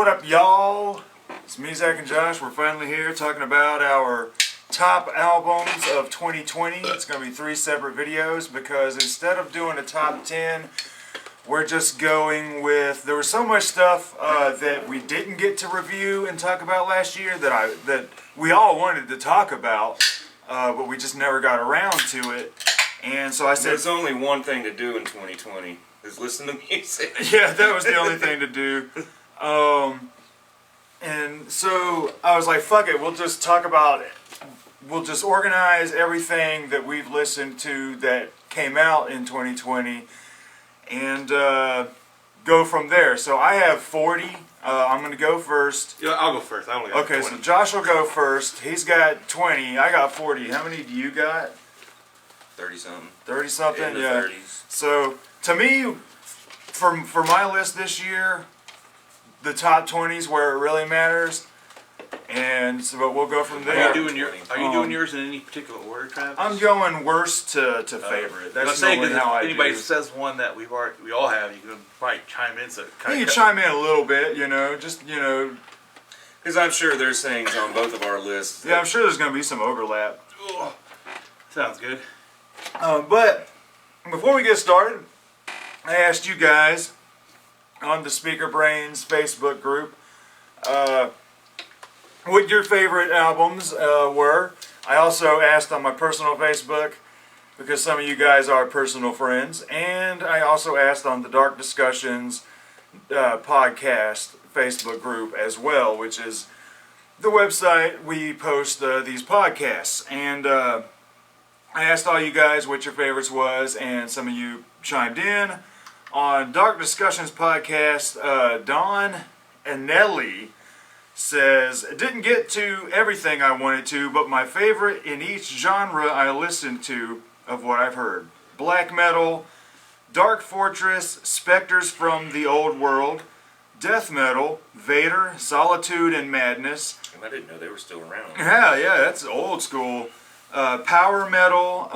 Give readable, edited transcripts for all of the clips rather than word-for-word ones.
What up, y'all? It's me, Zach, and Josh. We're finally here talking about our top albums of 2020. It's going to be 3 separate videos because instead of doing a top 10, we're just going with... There was so much stuff that we didn't get to review and talk about last year that we all wanted to talk about, but we just never got around to it. And so I said... There's only one thing to do in 2020, is listen to music. Yeah, that was the only thing to do. And so I was like, fuck it, we'll just talk about it. We'll just organize everything that we've listened to that came out in 2020 and go from there. So I have 40. I'm going to go first. Yeah, I'll go first. I only got 20. So Josh will go first. He's got 20. I got 40. How many do you got? 30-something. 30-something? In the Yeah. 30s. So to me, for my list this year, the top 20 is where it really matters, and so but we'll go from there. Are you doing yours in any particular order, Travis? I'm going worst to favorite. That's saying normally how I anybody do. says one that we all have, you can probably chime in. So You can chime in a little bit, just Because I'm sure there's things on both of our lists. Yeah, I'm sure there's going to be some overlap. Ugh. Sounds good. But before we get started, I asked you guys on the Speaker Brains Facebook group what your favorite albums were. I also asked on my personal Facebook because some of you guys are personal friends, and I also asked on the Dark Discussions podcast Facebook group as well, which is the website we post these podcasts. And I asked all you guys what your favorites was, and some of you chimed in. On Dark Discussions podcast, Don Anelli says, didn't get to everything I wanted to, but my favorite in each genre I listened to of what I've heard. Black metal, Dark Fortress, Spectres from the Old World, death metal, Vader, Solitude and Madness. I didn't know they were still around. Yeah, that's old school. Power metal,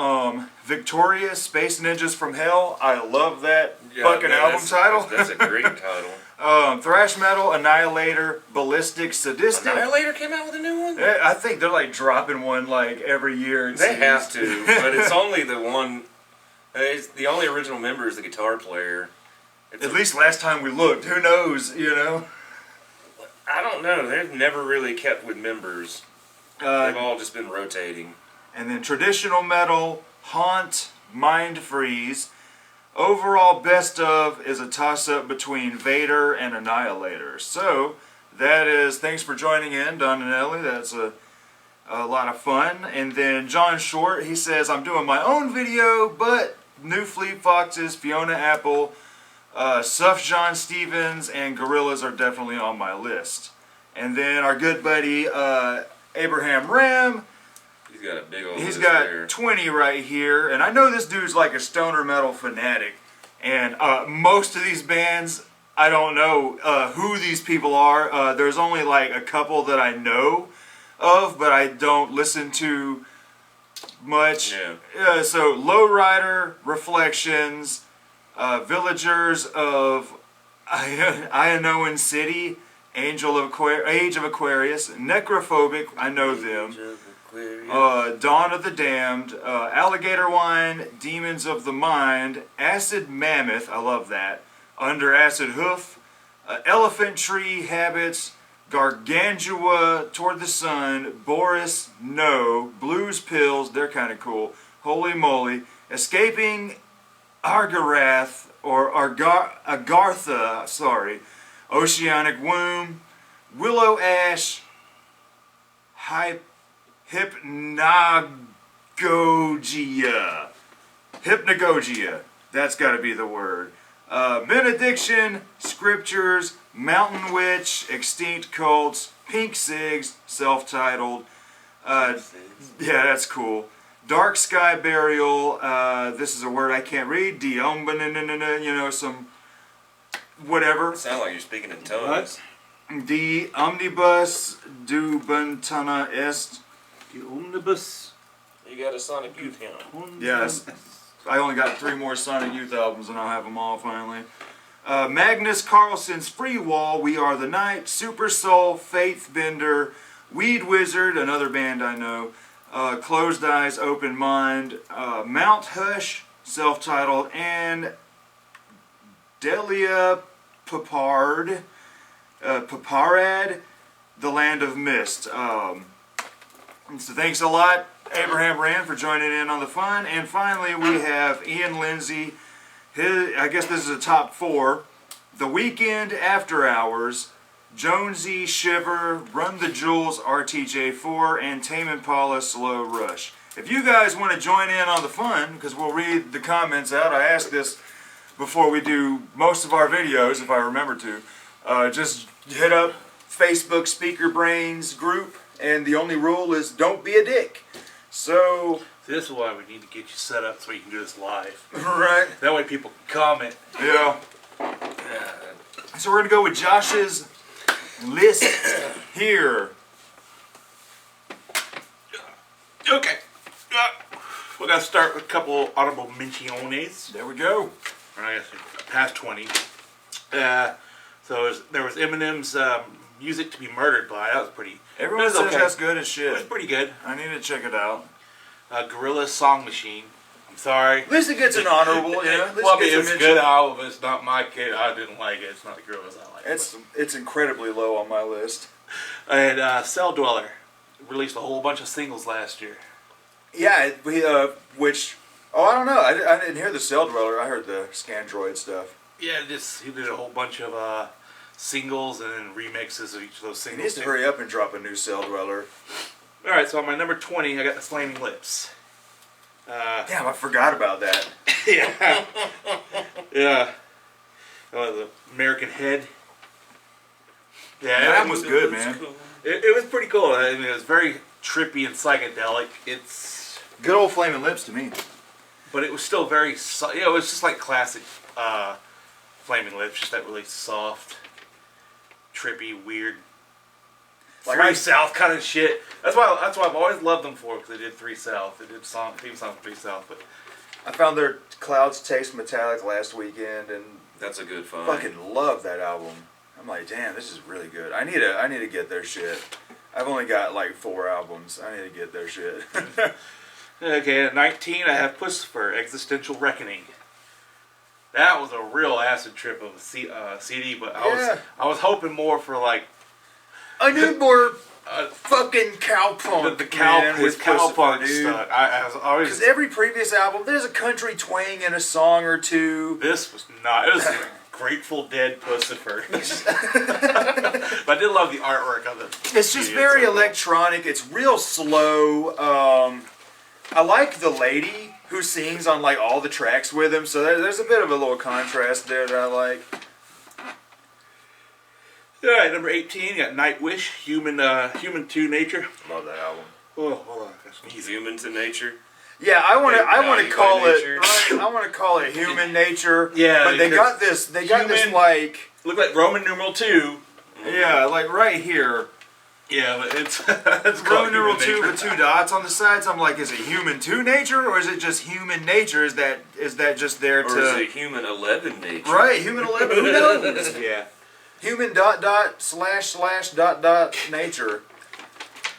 Victorious, Space Ninjas from Hell. I love that fucking album title. That's a great title. Thrash metal, Annihilator, Ballistic, Sadistic. Annihilator came out with a new one? I think they're like dropping one like every year. They have to, but it's only the one. It's the only original member is the guitar player. At least last time we looked. Who knows, I don't know. They've never really kept with members. They've all just been rotating. And then traditional metal, Haunt, Mind Freeze. Overall best of is a toss-up between Vader and Annihilator. So, that is, thanks for joining in, Don and Ellie. That's a lot of fun. And then John Short, he says, I'm doing my own video, but New Fleet Foxes, Fiona Apple, Sufjan Stevens, and Gorillaz are definitely on my list. And then our good buddy, Abraham Ram, He's got a big old he's list got there. 20 right here, and I know this dude's like a stoner metal fanatic, and most of these bands, I don't know who these people are. There's only like a couple that I know of, but I don't listen to much. Yeah. So Lowrider, Reflections, Villagers of Ionoan City, Age of Aquarius, Necrophobic, I know them. Dawn of the Damned, Alligator Wine, Demons of the Mind, Acid Mammoth, I love that, Under Acid Hoof, Elephant Tree Habits, Gargantua, Toward the Sun, Boris, No, Blues Pills, they're kind of cool, Holy Moly, Escaping Argarath, or Agartha, Oceanic Womb, Willow Ash, Hypnagogia. That's got to be the word. Benediction, Scriptures, Mountain Witch, Extinct Cults, Pink Cigs, self-titled. Yeah, that's cool. Dark Sky Burial. This is a word I can't read. Some whatever. It sounds like you're speaking in tongues. The Omnibus du Bentana Est. The Omnibus. You got a Sonic Youth hymn. Yes. I only got 3 more Sonic Youth albums and I'll have them all finally. Magnus Carlsen's Free Wall, We Are the Night, Super Soul, Faith Bender, Weed Wizard, another band I know, Closed Eyes, Open Mind, Mount Hush, self-titled, and Delia Paparad, The Land of Mist. So thanks a lot, Abraham Rand, for joining in on the fun. And finally, we have Ian Lindsay. I guess this is a top 4. The Weekend, After Hours, Jonesy, Shiver, Run the Jewels, RTJ4, and Tame Impala, Slow Rush. If you guys want to join in on the fun, because we'll read the comments out, I ask this before we do most of our videos, if I remember to, just hit up Facebook Speaker Brains group, and the only rule is don't be a dick. So, This is why we need to get you set up so we can do this live. right, That way people can comment. yeah. So we're going to go with Josh's list here. Okay. We're going to start with a couple honorable menciones. There we go. I guess past 20. So there was Eminem's Music to Be Murdered By. That was pretty. Everyone it was says okay. that's good as It was shit. pretty good. I need to check it out. Gorillaz Song Machine. I'm sorry. At least it gets an honorable, yeah. At least Well, I it mean, gets it's a a good mention. album. It's not my kid. I didn't like it. It's not the Gorillaz I like. It's incredibly low on my list. And Cell Dweller released a whole bunch of singles last year. Yeah, we which I don't know. I didn't hear the Cell Dweller. I heard the Scandroid stuff. Yeah, he did a whole bunch of singles and then remixes of each of those He singles. needs to hurry up and drop a new Cell Dweller. All right, so on my number 20, I got the Flaming Lips. Damn, I forgot about that. Yeah. Yeah. The American Head. Yeah, That was good, man. It was pretty cool. I mean, it was very trippy and psychedelic. It's, Good old Flaming Lips to me. but it was still very, it was just like classic Flaming Lips, just that really soft, trippy, weird, Like 3 I- South kind of shit. That's why I've always loved them for, because they did 3 South. They did theme song for 3 South, but I found their Clouds Taste Metallic last weekend and That's a good find. fucking love that album. I'm like, damn, this is really good. I need to get their shit. I've only got like 4 albums. I need to get their shit. okay. At 19, I have Pussifer, Existential Reckoning. That was a real acid trip of a CD, but Yeah. I was hoping more for like I need more uh, fucking cowpunk. the cow man, his with cowpunk Pussifer, dude. stuff. I was always Because every previous album, there's a country twang in a song or two. this was not. It was Grateful Dead Pussifer. But I did love the artwork of it. It's just very electronic. It's real slow. I like the lady who sings on like all the tracks with him, so there's a bit of a little contrast there that I like. All right, number 18, you got Nightwish, Human 2 Nature. Love that album. Oh, hold on. He's human to nature. Yeah, I want Naughty to by call it. nature. Right, I want to call it Human Nature. Yeah, but they because got this. They got this human- like. Look like Roman numeral 2. Yeah, like right here. Yeah, but it's it's called Roman numeral Human 2 Nature. with 2 dots on the sides. I'm like, is it Human 2 Nature or is it just Human Nature? Is that just there Or to? is it human 11 nature? Right, Human 11. Who knows? Yeah, Human .. / nature.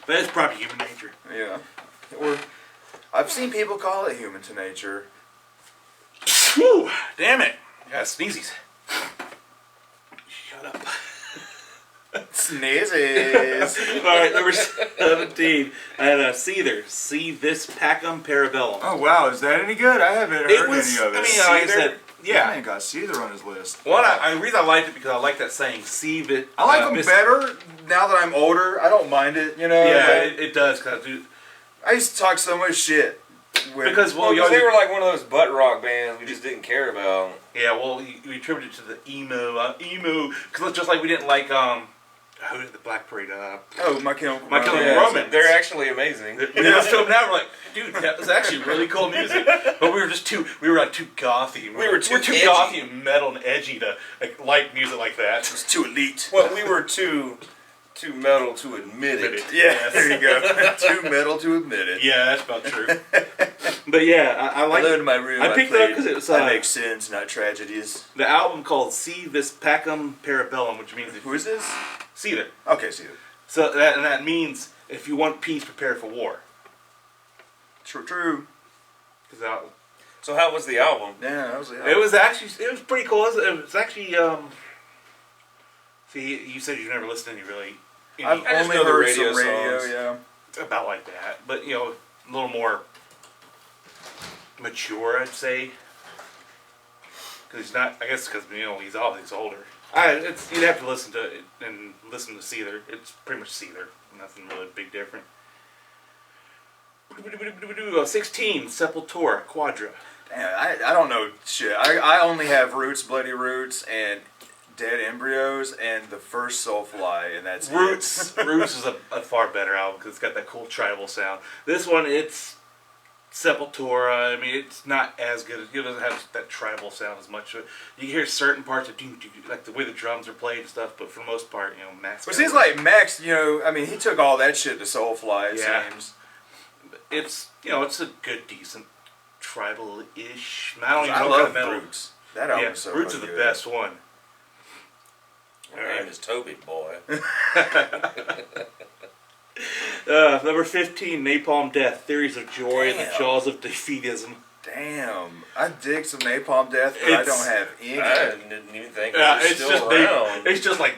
but it's probably Human Nature. Yeah. Or I've seen people call it Human to Nature. Whew, damn it. I got sneezies. Shut up. Sneezes. Alright, number 17. I had a Seether. See This Packum Parabellum. Oh wow, is that any good? I haven't heard It was, any of it. I mean, like I said, Yeah, yeah. man got Seether on his list. One, the reason I liked it because I like that saying, see the. I like them better now that I'm older. I don't mind it, you know. Yeah, like, it does. Cause I used to talk so much shit. With, because, well, Well, you they were like one of those butt rock bands we just didn't care about. yeah, well, we attributed it to the emo, because just like we didn't like, who did the Black Parade, oh, My Chemical My Chemical Romance. Romance. They're actually amazing. we listen to them now, we're like, dude, that was actually really cool music. But we were just too gothy. We were too edgy. gothy and metal and edgy to like music like that. It's too elite. Well, we were too Too metal to admit it. Yeah, there you go. Too metal to admit it. Yeah, that's about true. But yeah, I like in my room. I picked it up because it was I make sins, not tragedies. the album called Si Vis Pacem Parabellum, which means Who is this? Caesar. Okay, see it. So that means if you want peace, prepare for war. True. 'Cause that- So how was the album? Yeah, that was it. it was pretty cool. It was actually see, you said you never listened to any really I've I just only know the heard radio some radio, songs. yeah. about like that, but you know, a little more mature, I'd say. Because he's not, I guess, because you know he's older. You'd have to listen to it and listen to Caesar. It's pretty much Caesar. Nothing really big different. 16 Sepultura Quadra. Damn, I don't know shit. I only have Roots, Bloody Roots, and Dead Embryos, and the first Soulfly, and that's Roots. it. Roots is a far better album because it's got that cool tribal sound. This one, it's Sepultura. I mean, it's not as good. It doesn't have that tribal sound as much. You can hear certain parts of like the way the drums are played and stuff, but for the most part, you know, Max. But it seems like Max, you know, I mean, he took all that shit to Soulfly, it Yeah. seems. It's, you know, it's a good, decent tribal-ish. I don't even I know what kind love of metal. Roots. That album's Yeah, so Roots is fucking the good. best one. My name is Toby Boy. Number 15, Napalm Death, Theories of Joy and the Damn. Jaws of Defeatism. Damn. I dig some Napalm Death, but I It's- don't have any. I didn't even think it Yeah, was it's still just around. it's just like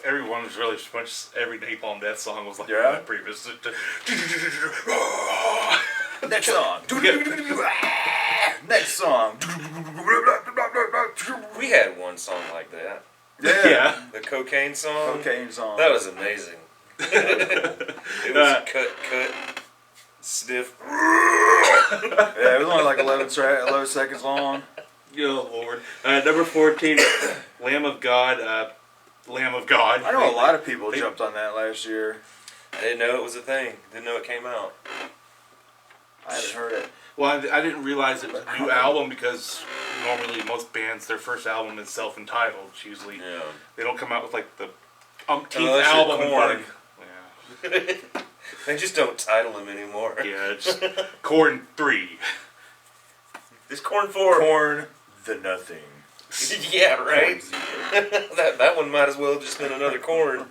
everyone was really much. Every Napalm Death song was like Yeah? that previous. Next song. Next song. We had one song like that. Yeah. The cocaine song. Cocaine song. That was amazing. It was cut, stiff. Yeah, it was only like 11 seconds long. Oh Lord. Number 14, Lamb of God. Lamb of God. I know a lot of people jumped on that last year. I didn't know it was a thing. Didn't know it came out. I haven't heard it. Well, I didn't realize it was a new album because normally most bands, their first album is self-entitled. It's usually Yeah. they don't come out with like the umpteenth Unless you're album. in Korn. front of- They just don't title them anymore. Yeah, it's Korn 3. It's Corn 4. Corn the Nothing. Yeah, right. Corn Zero. that one might as well have just been another corn.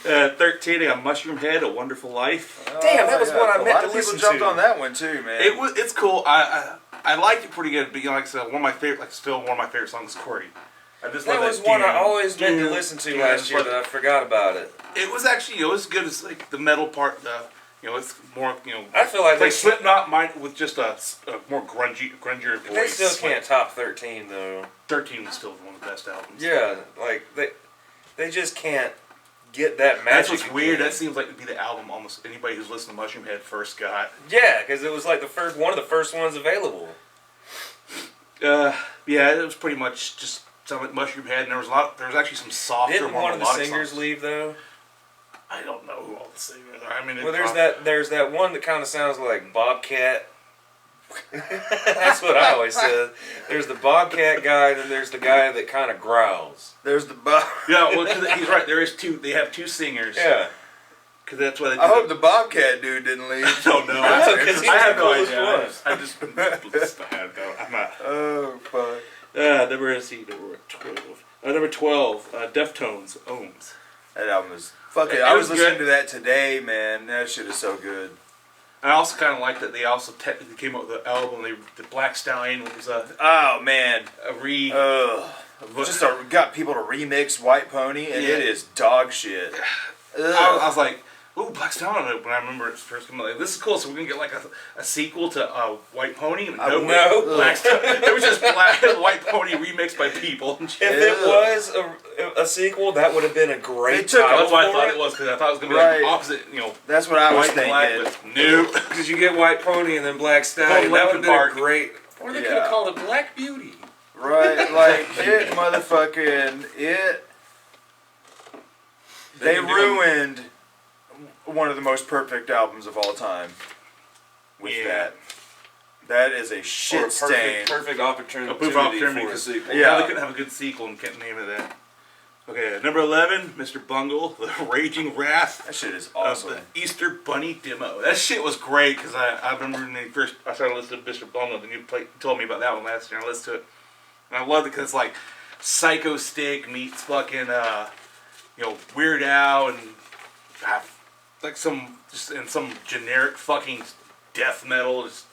13, I got Mushroom Head, A Wonderful Life. Damn, that was one I A meant lot to of listen people jumped to. on that one too, man. It's cool. I liked it pretty good, but you know, like I said, one of my favorite, like still one of my favorite songs is Corey. I just That love was one I doom, always meant to doom, listen to doom. last year, but I forgot about it. It was actually, it was good as like the metal part. You know, it's more, you know, I feel like it's they like Slipknot might with just a more grungier voice. They still can't top 13 though. 13 was still one of the best albums. Yeah, like they just can't get that magic. That's what's weird. again. That seems like to be the album almost anybody who's listened to Mushroom Head first got. Yeah, because it was like one of the first ones available. Yeah, it was pretty much just something like Mushroom Head, and there was actually some softer, Didn't more one of the melodic singers songs. leave though? I don't know who all the singers are. I mean, Well, there's that one that kind of sounds like Bobcat. That's what I always said. There's the Bobcat guy, and then there's the guy that kind of growls. There's the Yeah, well, 'cause he's right. There is two. They have two singers. Yeah. Because that's why they. I hope the Bobcat dude didn't leave. I don't know. That's okay, 'cause he I was have the no coolest idea. one. I'm not. Oh fuck. Number 12. Number 12. Deftones. Ohms. That album is fucking. It I was was listening good. to that today, man. That shit is so good. I also kind of like that they also technically came up with the album. The Black Stallion was Oh man. a re. Just got people to remix White Pony, and Yeah. it is dog shit. I was like, ooh, Black Stallion. When I remember it first coming, like, this is cool. So we're gonna get like a sequel to White Pony. No. Black Stallion. It was just White Pony remixed by people. And shit. If it was a sequel, that would have been a great They took title That's what I for thought it. it was because I thought it was gonna be Right. like opposite. You know, That's what I was white and black. thinking. But nope. Because you get White Pony and then Black Stallion. Called That would have been Linkin a great. Or they could Yeah. have called it Black Beauty. Right, like it, motherfucking it. They can do ruined one of the most perfect albums of all time with Yeah. that. That is a Or shit stain. perfect opportunity A proof opportunity for a because sequel. Yeah. they couldn't have a good sequel and can't name it that. Okay, number 11, Mr. Bungle, The Raging Wrath That shit is of awesome. the Easter Bunny demo. That shit was great because I remember when I started listening to Mr. Bungle, and you told me about that one last year. I listened to it, and I loved it because it's like Psycho Stick meets fucking Weird Al and like some generic fucking death metal, just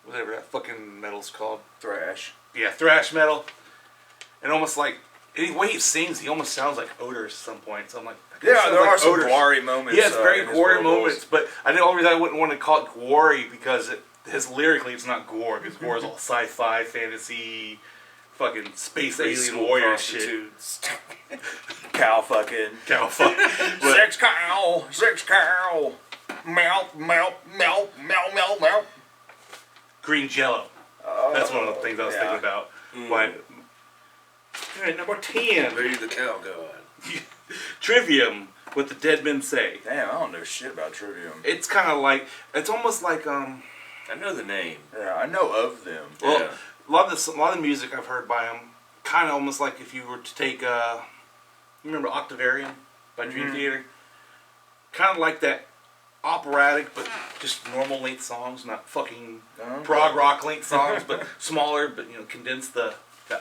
whatever that fucking metal's called. Thrash. Yeah, thrash metal. And almost like, the way he sings, he almost sounds like Odor at some point. So I'm like, Yeah, sounds there like are some Odor's- gory moments. He has very in his gory vocals. moments, but the only reason I wouldn't want to call it gory because his lyrically it's not gore, because gore is all sci-fi, fantasy, fucking space alien warrior shit. Cow fucking. Cow fuck. But, Sex cow. Melt, melt, melt, melt, melt, melt. Green Jello. That's one of the things I was yeah. thinking about. Why? All right, number 10. Maybe the cow god. Trivium, What the Dead Men Say. Damn, I don't know shit about Trivium. It's kind of like, it's almost like I know the name. Yeah, I know of them. Well, Yeah. a lot of the music I've heard by him, kind of almost like if you were to take, you remember Octavarium by Dream Theater? Kind of like that operatic, but just normal length songs, not fucking prog rock length songs, but smaller, but condense the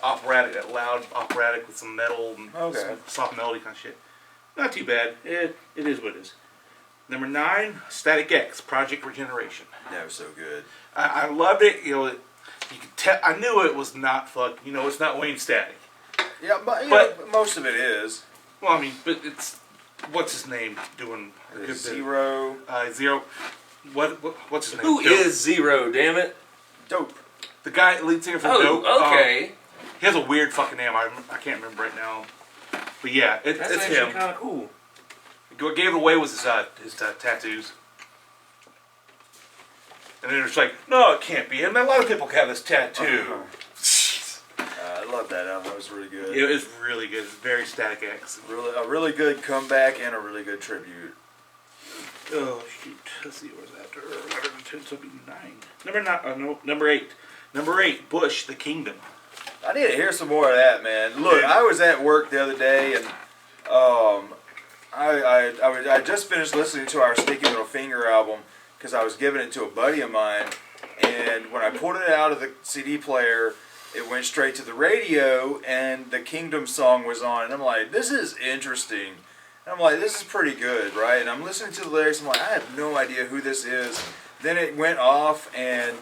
operatic, that loud operatic with some metal and some soft melody kind of shit. Not too bad. It is what it is. Number 9, Static X, Project Regeneration. That was so good. I loved it. You could tell. I knew it was not it's not Wayne Static. Yeah, but, But- most of it is. Well, I mean, but it's what's his name doing a good bit. Zero. Zero. What's his name? Who Dope. is Zero, damn it? Dope. The guy, lead singer for Dope? Oh, okay. He has a weird fucking name. I can't remember right now. But yeah, That's it's actually him. kind of cool. What gave it away was his tattoos. And then it's like, no, it can't be him. A lot of people have this tattoo. I love that album. That was really good. It is really good. It's very Static X. A really good comeback and a really good tribute. Oh shoot! Let's see, where's that? 11, 10, so it'll be 9. Number 9. No, number 8. Number 8. Bush, The Kingdom. I need to hear some more of that, man. Look, I was at work the other day, and I just finished listening to our Sticky Little Finger album because I was giving it to a buddy of mine, and when I pulled it out of the CD player, it went straight to the radio, and the Kingdom song was on, and I'm like, this is interesting. And I'm like, this is pretty good, right? And I'm listening to the lyrics, I'm like, I have no idea who this is. Then it went off, and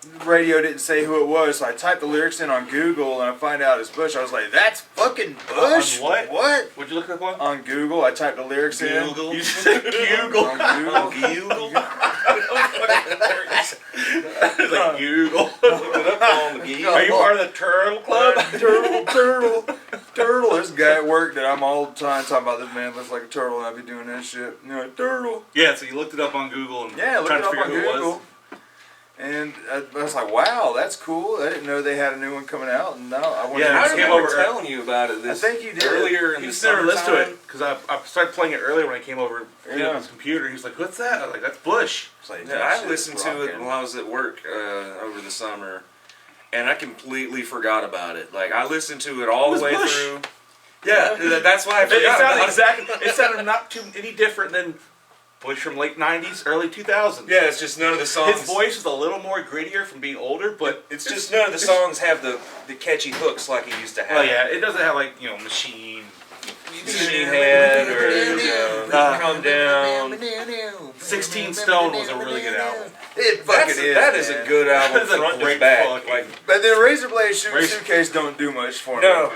the radio didn't say who it was, so I typed the lyrics in on Google, and I find out it's Bush. I was like, that's fucking Bush? On what? What? What'd you look up on? On Google, I typed the lyrics in. Google. You said Google. On Google. Google? It's like Google. Look it up on the Google. Are you part of the Turtle Club? Turtle. There's a guy at work that I'm all the time talking about, this man looks like a turtle, and I be doing that shit. You're like, turtle. Yeah, so you looked it up on Google and Yeah, look tried it to up figure on out who it Google. was. And I was like, wow, that's cool. I didn't know they had a new one coming out. And no, I wanted Yeah, I it to came remember over- telling you about it this I think you did. earlier in He the just never listened to summertime. it because I started playing it earlier when I came over to Yeah. his computer. He was like, "What's that?" I was like, "That's Bush." It's like, Yeah, that I shit's listened to it rocking. while I was at work over the summer, and I completely forgot about it. Like, I listened to it all It was the way Bush. through. Yeah, that's why I It forgot sounded about exactly. It sounded not too any different than Bush from late '90s, early 2000s. Yeah, it's just none of the songs. His voice is a little more grittier from being older, but It's just none of the songs have the catchy hooks like it used to have. well, yeah, it doesn't have like Machine. Machine Head or Calm Down. 16 Stone was a really good album. It fucking is. That is man. a good album, That's a front great to back. fucking- Like, But then Razorblade Shooting Razor- Suitcase don't do much for me. no.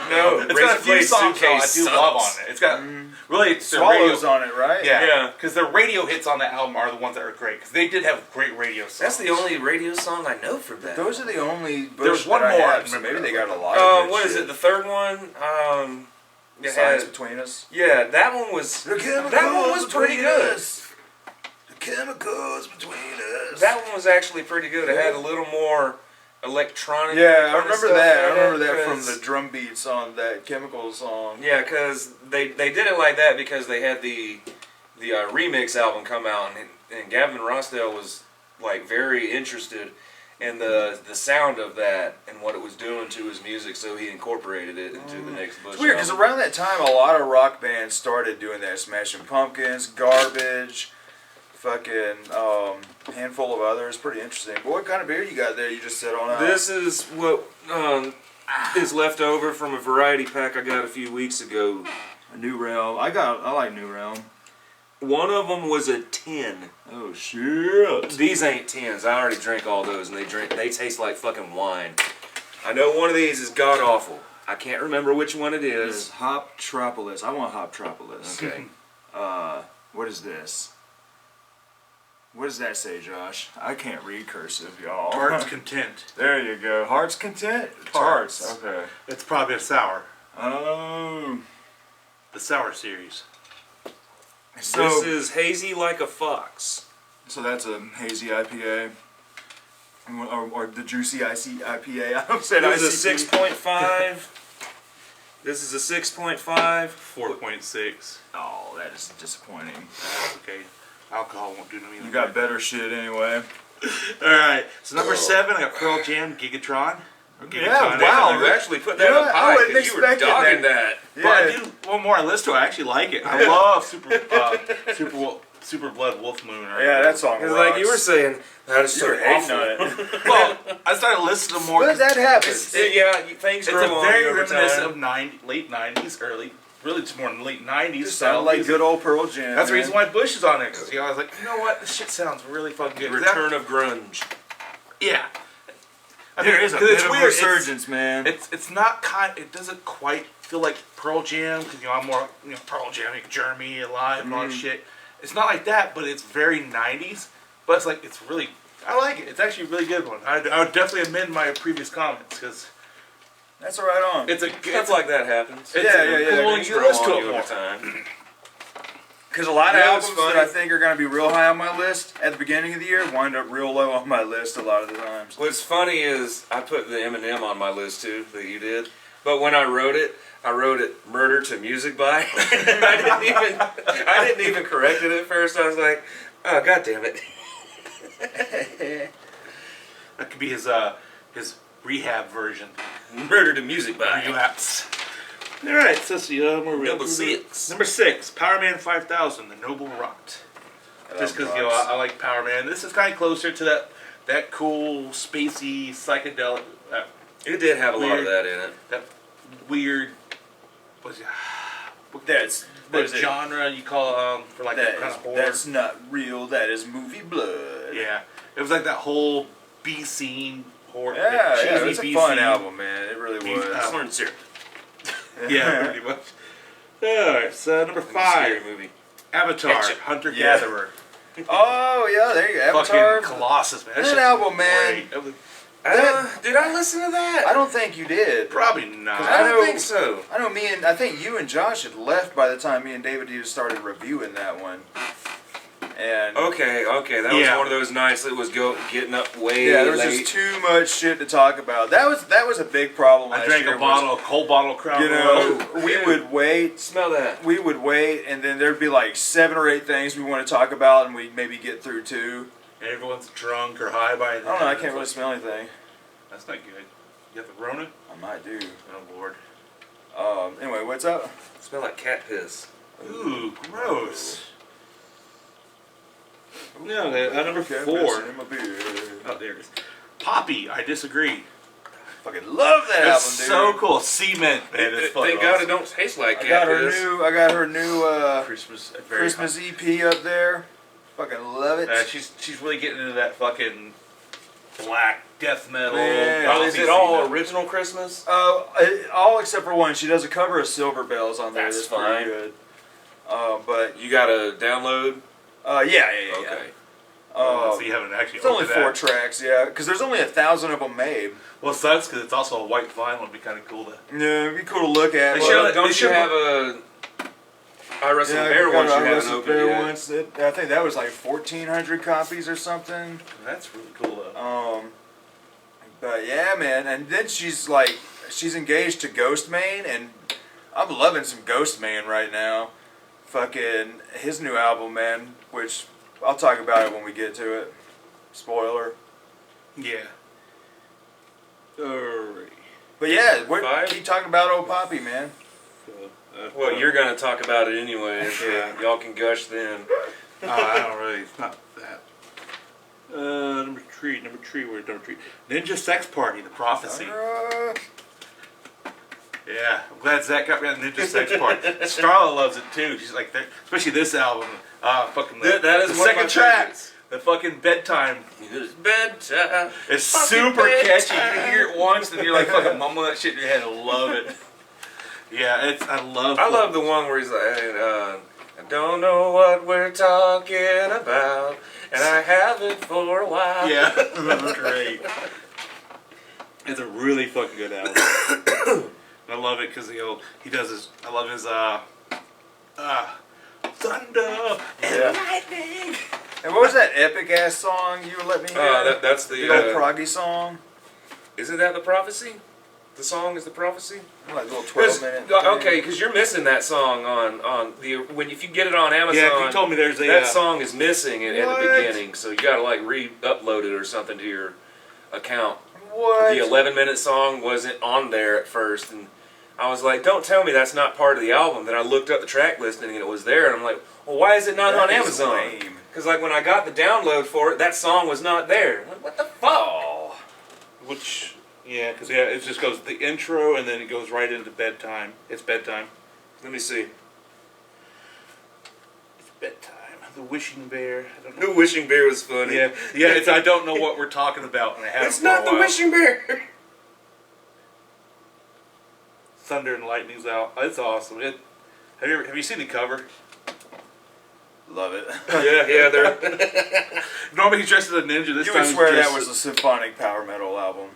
It's got a few Razorblade songs though I Suitcase do love sucks. on it. It's got really it's the radio. Swallows on it, right? Yeah, Yeah. because the radio hits on that album are the ones that are great because they did have great radio songs. That's the only radio song I know from that. Those are the only Bush There's one that I more, I have, so remember. maybe they got a lot of good What is shit. it? The third one? It Science had- Between Us. yeah, that one was. That one was pretty good. The chemicals between us. That one was actually pretty good. It had a little more electronic. Yeah, I kinda remember stuff that. I in remember it, that from 'cause- the drum beats on that Chemicals song. Yeah, because they did it like that because they had the remix album come out, and Gavin Rossdale was like very interested, and the sound of that and what it was doing to his music, so he incorporated it into the next Bush. It's weird because album. around that time, a lot of rock bands started doing that. Smashing Pumpkins, Garbage, fucking handful of others. Pretty interesting. But what kind of beer you got there? You just said on out. This is what is left over from a variety pack I got a few weeks ago. A New Realm. I like New Realm. One of them was a 10. Oh shit! These ain't 10s. I already drank all those, and they taste like fucking wine. I know one of these is god awful. I can't remember which one it It's is. Hoptropolis. I want Hoptropolis. Okay. What is this? What does that say, Josh? I can't read cursive, y'all. Heart's Content. There you go. Heart's Content? Hearts. Okay. It's probably a sour. Oh. The sour series. So, This is hazy like a fox. so that's a hazy IPA. Or the juicy IPA. I don't say This is a ICP. 6.5. This is a 6.5. 4.6. Oh, that is disappointing. That's okay. Alcohol won't do me. You got better shit anyway. Alright, so number 7, I got Pearl Jam, Gigatron. Yeah, Gigatron. wow. You actually put that You know up what? I high wasn't because you were expecting dogging that. that. But I do one more on list to it. I actually like it. I love Super Blood Wolf Moon. Right? Yeah, that song It's rocks. like you were saying, that is so You're hating awful. on it. Well, I started listening to more. But 'cause that happens. Things It's grow a on very you over reminiscent time. of late 90s, really it's more than late 90s. Just sound like good old Pearl Jam. That's the man. reason why Bush is on there. Because I was like, you know what? This shit sounds really fucking good. Return of grunge. Yeah. There is a 'cause bit it's of weird. resurgence, man. It's not it doesn't quite feel like Pearl Jam because I'm more Pearl Jam, like Jeremy Alive and all that shit. It's not like that, but it's very 90s. But it's like it's really I like it. It's actually a really good one. I would definitely amend my previous comments because That's right on. it's a Stuff like that happens. it's Yeah, a yeah, yeah. cool Things you grow listen to on it you more. over time. Because a lot of You know what's albums that funny? I think are going to be real high on my list at the beginning of the year wind up real low on my list a lot of the times. What's funny is I put the Eminem on my list too that you did, but when I wrote it "Murder to Music" by. I didn't even correct it at first. I was like, oh god damn it. That could be his rehab version. Murder to Music by. Relapse. All right, so see, Number 6. Number 6, Power Man 5000, the Noble Rot. Just because I like Power Man. This is kind of closer to that cool spacey psychedelic. It did have a lot of Weird. that in it. That weird. What's it? That's What genre you call for like that kind of horror? that's not real. That is movie blood. Yeah, it was like that whole B scene horror. Yeah, cheesy yeah, it's a B fun scene. album, man. It really B- was. Corn syrup. Yeah, pretty much. Alright, so number Scary 5, movie. Avatar, Ketchup. Hunter Yeah. Gatherer. Oh yeah, there you go. Avatar. Fucking Colossus, man. That shit's album, man. great. That was- Did I listen to that? I don't think you did. Probably not. I don't know- think so. I think you and Josh had left by the time me and David just started reviewing that one. And Okay, that Yeah. was one of those nights that was getting up way yeah, there was late. just too much shit to talk about. That was a big problem I last drank year. a whole bottle of Crown You Royal. know, we would wait. Smell that. We would wait, and then there'd be like 7 or 8 things we want to talk about, and we'd maybe get through 2. And everyone's drunk or high by then. I don't know. I It's can't really like, smell anything. That's not good. You have the Rona? I might do. Oh, Lord. Anyway, what's up? Smell like cat piss. Ooh, gross. No, number Okay, 4. pissing in my beer. Oh, there it is. Poppy, I disagree. Fucking love that It's album, dude. so cool. Cement, man. It's fucking Thank God it awesome. don't taste like I cat got her piss. new. I got her new Christmas. Christmas EP up there. Fucking love it. She's really getting into that fucking black death metal. Man. Oh, is it all original Christmas? All except for one. She does a cover of Silver Bells on there. That's That's fine. pretty good. But You got to download? yeah. Okay. So you haven't actually It's only opened 4 that. tracks, yeah, because there's only 1,000 of them made. Well, it sucks because it's also a white vinyl. It'd be kind of cool to. Yeah, it'd be cool to look at. They but- should- Don't you should- have a I Wrestle Yeah, Bear I once got you a haven't Wrestle opened Bear yet? once. I think that was like 1,400 copies or something. That's really cool though. But yeah, man, and then she's engaged to Ghostman, and I'm loving some Ghostman right now. Fucking his new album, man, which I'll talk about it when we get to it. Spoiler. Yeah. Alright. But yeah, we're Five? keep talking about old Poppy, man. Well, you're gonna talk about it anyway. So Yeah. y'all can gush then. I don't really. It's not that. Number three. Where's number three? Ninja Sex Party, The Prophecy. Yeah, I'm glad Zach got me on Ninja Sex Party. Starla loves it too. She's like, especially this album. Fucking That is the one of second my track. favorites. The fucking bedtime. It's bedtime. It's Fucking super catchy. bedtime. You hear it once, and you're like fucking mumbling that shit in your head. I love it. Yeah, I love the one where he's like, I don't know what we're talking about, and I haven't for a while. Yeah, great. It's a really fucking good album. I love it because he does his. I love his thunder and lightning. And what was that epic ass song you would let me hear? That's the. The old proggy song. Isn't that the prophecy? The song is the prophecy. Like a little 12-minute. Okay, because you're missing that song on the if you get it on Amazon. Yeah, you told me there's a that song is missing at the What? beginning, so you got to like re-upload it or something to your account. What? The 11-minute song wasn't on there at first, and I was like, "Don't tell me that's not part of the album." Then I looked up the track listing and it was there, and I'm like, "Well, why is it not That on is Amazon?" lame. Because like when I got the download for it, that song was not there. I'm like, what the fuck? Which, because it just goes the intro and then it goes right into bedtime. It's bedtime. Let me see. It's bedtime. The Wishing Bear. I don't know. The Wishing Bear was funny. Yeah. It's I don't know what we're talking about, and I haven't It's for a not the while. Wishing Bear. Thunder and Lightning's out. It's awesome. Have you seen the cover? Love it. Yeah, they're. Normally he's dressed as a ninja. This You time would he's swear just- that was a symphonic power metal album.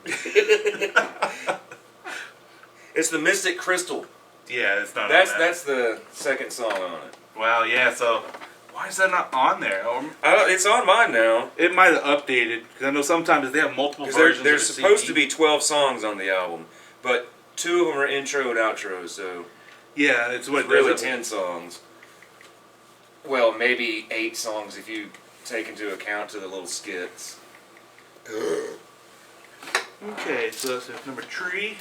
It's the Mystic Crystal. Yeah, it's not. That's on that. that's the second song on it. Wow. Yeah. So why is that not on there? It's on mine now. It might have updated because I know sometimes they have multiple Because versions. there's of the supposed CD. to be 12 songs on the album, but 2 of them are intro and outro, so Yeah, it's what it's really there's a- 10 songs. Well, maybe 8 songs if you take into account to the little skits. Okay, so that's number 3.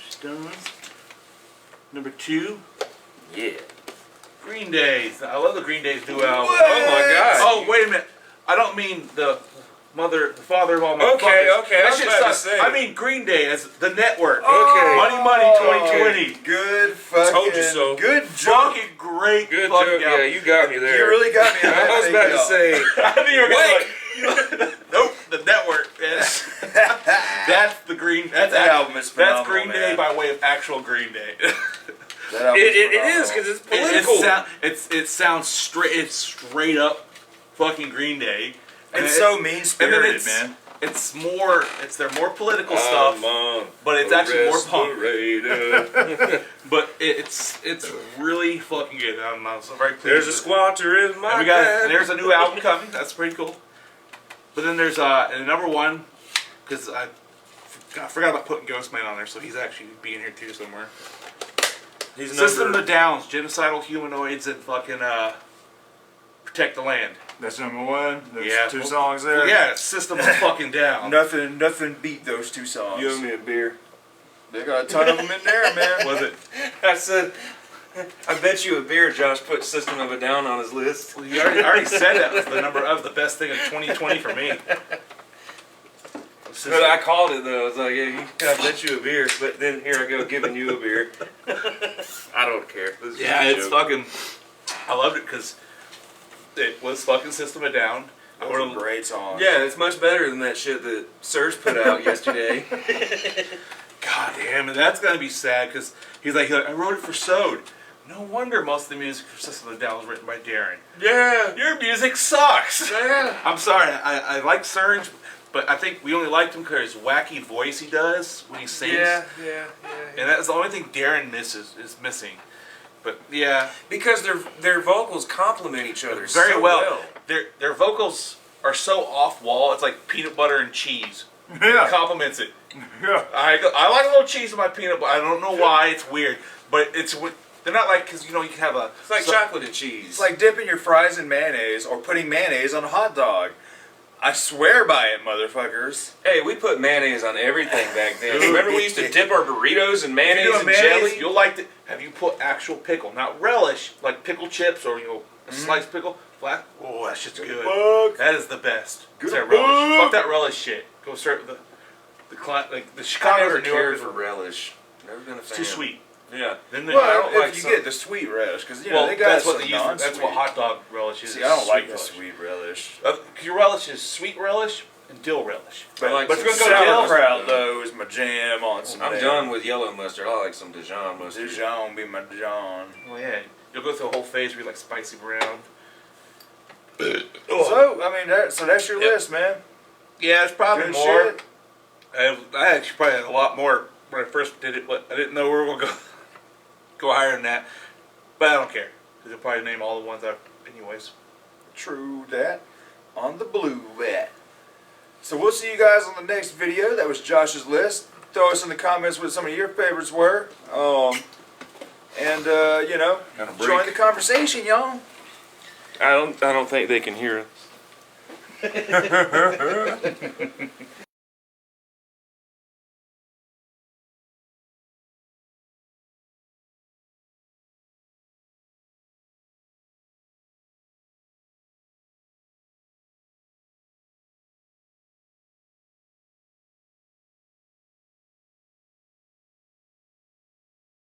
Stones. Number 2. Yeah. Green Days. I love the Green Days new album. What? Oh my god. Oh, wait a minute. I don't mean the father of all my Okay, fuckers. okay, I That was shit about to sucks. say. I mean Green Day as the network. Okay. Money 2020. Good fucking. Told you so. Good joke. Fucking great Good fucking joke. Yeah, album. you got me there. You really got me. I was about to say. I knew you were Wait. gonna like, nope, the network. That's the Green. That's That album is phenomenal, That's Green Day man. by way of actual Green Day. That album It is phenomenal. because it's It political. it sounds straight. It's straight up fucking Green Day. And It's it- so mean and then spirited, it's, man. It's more. It's their more political stuff, but it's actually more punk. But it's really fucking good. I'm so very pleased. There's a with it. squatter in my And we got bed. and there's a new album coming. That's pretty cool. But then there's and number 1 because I forgot about putting Ghostman on there, so he's actually being here too somewhere. He's System number. of a Downs, Genocidal Humanoids, and fucking Protect the Land. That's number 1. There's Yeah. 2 songs there. Yeah, System of fucking Down. Nothing beat those 2 songs. You owe me a beer. They got a ton of them in there, man. Was it? I said, I bet you a beer. Josh put System of a Down on his list. Well, you already said that was the best thing of 2020 for me. But I called it though. I was like, yeah, I bet you a beer. But then here I go giving you a beer. I don't care. This is Yeah, just a it's joke. fucking. I loved it because it was fucking System of Down. I Those are would've- great songs. Yeah, it's much better than that shit that Serge put out yesterday. God damn it, that's gonna be sad because he's like, I wrote it for Sode. No wonder most of the music for System of a Down was written by Darren. Yeah. Your music sucks. Yeah. I'm sorry, I like Surge, but I think we only liked him because his wacky voice he does when he sings. Yeah. And that's the only thing Darren is missing. But yeah, Because their vocals complement each other very so well. Their vocals are so off wall. It's like peanut butter and cheese. Yeah. It complements it. Yeah. I like a little cheese in my peanut butter. I don't know why. It's weird, but they're not like because you can have a. It's like chocolate and cheese. It's like dipping your fries in mayonnaise or putting mayonnaise on a hot dog. I swear by it, motherfuckers. Hey, we put mayonnaise on everything back then. Dude, Remember we used to dip our burritos in If mayonnaise you do a and mayonnaise, jelly? you'll like it. Have you put actual pickle, not relish, like pickle chips or a sliced pickle? Flat. Oh, that shit's good. Fuck. That is the best. Good That relish. fuck. Fuck that relish shit. Go start with the I Chicago never and New York cared is for relish. Never been a fan. too sweet. Yeah. Then Well, I don't if like you some- get the sweet relish, because well, they got that's what some they use. That's non-sweet. what hot dog relish is. See, I don't like the relish. sweet relish. Your relish is sweet relish and dill relish. I like but if you're some gonna go dill, Sauerkraut though is my jam on some. I'm damn done with yellow mustard. I like some Dijon mustard. Dijon be my Dijon. oh yeah, you'll go through a whole phase where you like spicy brown. So I mean, that's your list, man. Yeah, it's probably Good more. shit. I actually probably had a lot more when I first did it, but I didn't know we were gonna go higher than that. But I don't care because I'll probably name all the ones I've anyways. True that. On the blue bet. So we'll see you guys on the next video. That was Josh's list. Throw us in the comments what some of your favorites were. And you know, Got a break. join the conversation, y'all. I don't think they can hear us.